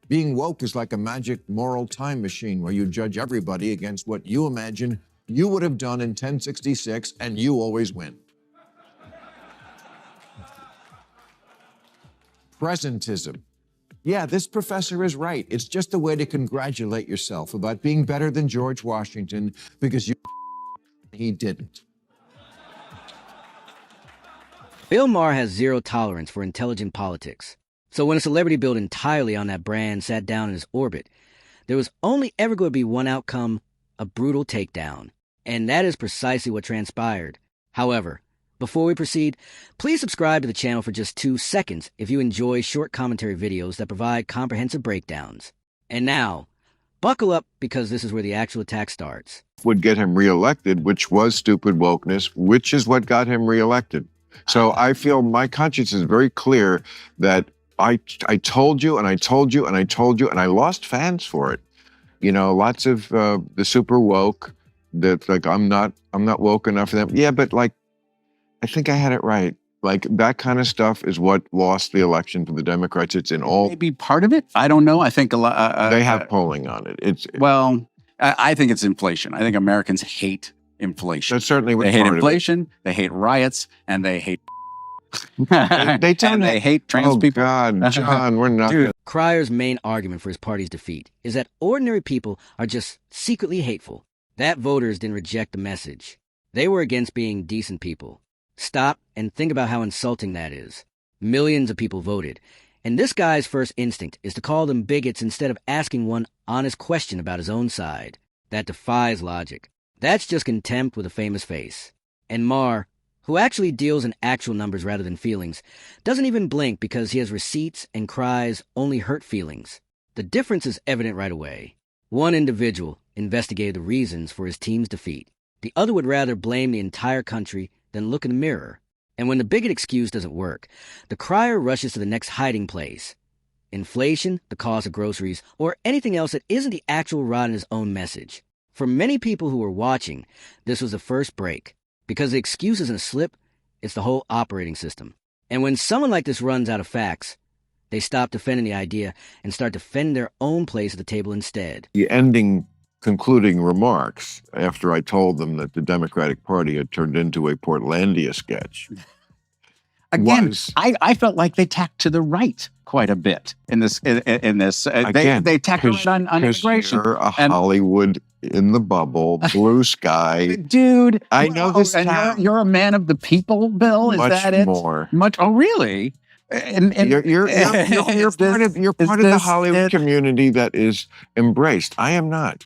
Being woke is like a magic moral time machine where you judge everybody against what you imagine you would have done in 1066, and you always win. Presentism. Yeah, this professor is right. It's just a way to congratulate yourself about being better than George Washington because he didn't. Bill Maher has zero tolerance for intelligent politics. So when a celebrity built entirely on that brand sat down in his orbit, there was only ever going to be one outcome, a brutal takedown. And that is precisely what transpired. However, before we proceed, please subscribe to the channel for just 2 seconds if you enjoy short commentary videos that provide comprehensive breakdowns. And now, buckle up because this is where the actual attack starts. Would get him reelected, which was stupid wokeness, which is what got him reelected. So I feel my conscience is very clear that I told you and I told you and I told you, and I lost fans for it. You know, lots of the super woke that like I'm not woke enough for them. Yeah, but like I think I had it right. Like that kind of stuff is what lost the election for the Democrats. It's in all. Maybe part of it. I don't know. I think a lot. They have polling on it. I think it's inflation. I think Americans hate inflation. That's certainly what they hate inflation. They hate riots, and they hate. They hate trans people. Oh God, John, we're not. Dude. Cryer's main argument for his party's defeat is that ordinary people are just secretly hateful. That voters didn't reject the message. They were against being decent people. Stop and think about how insulting that is. Millions of people voted, and this guy's first instinct is to call them bigots instead of asking one honest question about his own side. That defies logic. That's just contempt with a famous face. And Maher, who actually deals in actual numbers rather than feelings, doesn't even blink because he has receipts and cries only hurt feelings. The difference is evident right away. One individual investigated the reasons for his team's defeat. The other would rather blame the entire country than look in the mirror. And when the bigot excuse doesn't work, the crier rushes to the next hiding place. Inflation, the cost of groceries, or anything else that isn't the actual rot in his own message. For many people who were watching, this was the first break. Because the excuse isn't a slip, it's the whole operating system. And when someone like this runs out of facts, they stop defending the idea and start defending their own place at the table instead. The concluding remarks after I told them that the Democratic Party had turned into a Portlandia sketch. Again, I felt like they tacked to the right quite a bit in this. Again, they tacked on immigration. You're a Hollywood in the bubble, blue sky, dude. I know this. And you're a man of the people, Bill. Is that it? Much. Oh, really? And you're part of the Hollywood community that is embraced. I am not.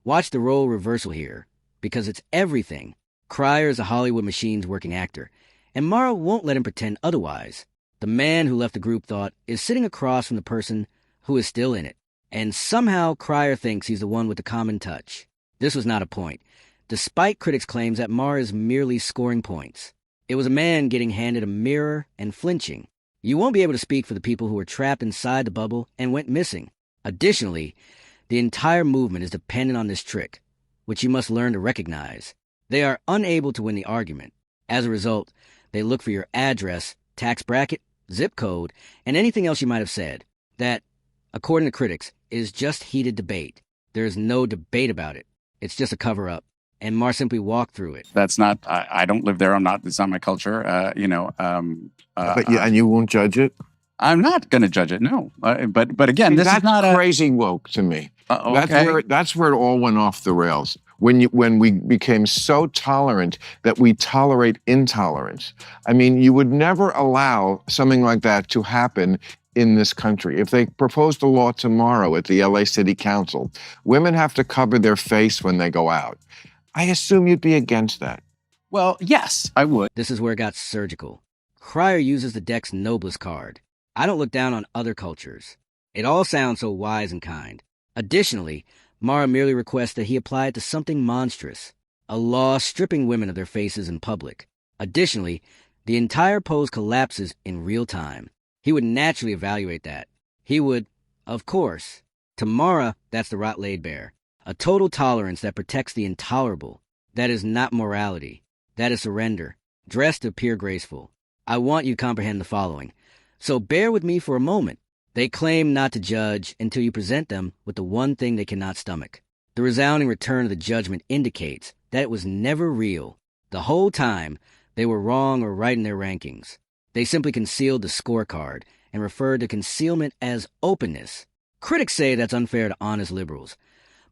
Watch the role reversal here, because it's everything. Cryer is a Hollywood machine's working actor, and Maher won't let him pretend otherwise. The man who left the group thought is sitting across from the person who is still in it, and somehow Cryer thinks he's the one with the common touch. This was not a point, despite critics' claims that Maher is merely scoring points. It was a man getting handed a mirror and flinching. You won't be able to speak for the people who were trapped inside the bubble and went missing. Additionally, the entire movement is dependent on this trick, which you must learn to recognize. They are unable to win the argument. As a result, they look for your address, tax bracket, zip code, and anything else you might have said. That, according to critics, is just heated debate. There is no debate about it. It's just a cover-up. And Maher simply walked through it. That's not, I don't live there. It's not my culture, and you won't judge it? I'm not going to judge it, no. But again, this is not crazy woke to me. Okay. That's where it all went off the rails. When we became so tolerant that we tolerate intolerance. I mean, you would never allow something like that to happen in this country. If they proposed a law tomorrow at the LA City Council, women have to cover their face when they go out. I assume you'd be against that. Well, yes, I would. This is where it got surgical. Cryer uses the deck's noblest card. I don't look down on other cultures. It all sounds so wise and kind. Additionally, Maher merely requests that he apply it to something monstrous, a law stripping women of their faces in public. Additionally, the entire pose collapses in real time. He would naturally evaluate that. He would, of course. To Maher, that's the rot laid bare. A total tolerance that protects the intolerable. That is not morality. That is surrender, dressed to appear graceful. I want you to comprehend the following. So bear with me for a moment. They claim not to judge until you present them with the one thing they cannot stomach. The resounding return of the judgment indicates that it was never real. The whole time, they were wrong or right in their rankings. They simply concealed the scorecard and referred to concealment as openness. Critics say that's unfair to honest liberals.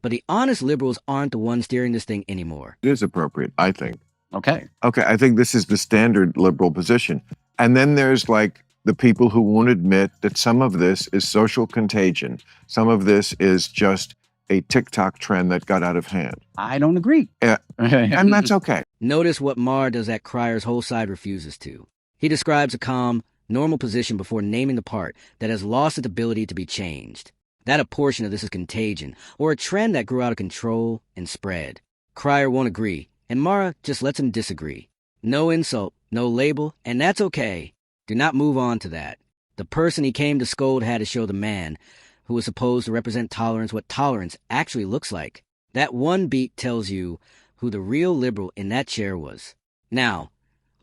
But the honest liberals aren't the ones steering this thing anymore. It is appropriate, I think. Okay, I think this is the standard liberal position. And then there's like the people who won't admit that some of this is social contagion. Some of this is just a TikTok trend that got out of hand. I don't agree. And that's okay. Notice what Maher does that Cryer's whole side refuses to. He describes a calm, normal position before naming the part that has lost its ability to be changed. That a portion of this is contagion, or a trend that grew out of control and spread. Cryer won't agree, and Maher just lets him disagree. No insult, no label, and that's okay. Do not move on to that. The person he came to scold had to show the man, who was supposed to represent tolerance, what tolerance actually looks like. That one beat tells you who the real liberal in that chair was. Now,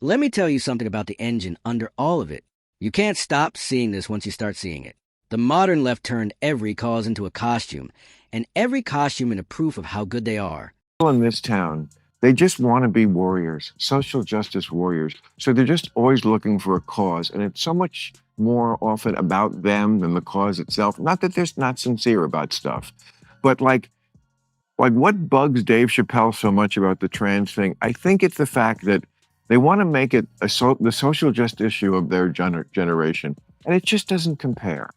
let me tell you something about the engine under all of it. You can't stop seeing this once you start seeing it. The modern left turned every cause into a costume, and every costume into proof of how good they are. People in this town, they just want to be warriors, social justice warriors. So they're just always looking for a cause, and it's so much more often about them than the cause itself. Not that they're not sincere about stuff, but like what bugs Dave Chappelle so much about the trans thing, I think it's the fact that they want to make it the social justice issue of their generation, and it just doesn't compare.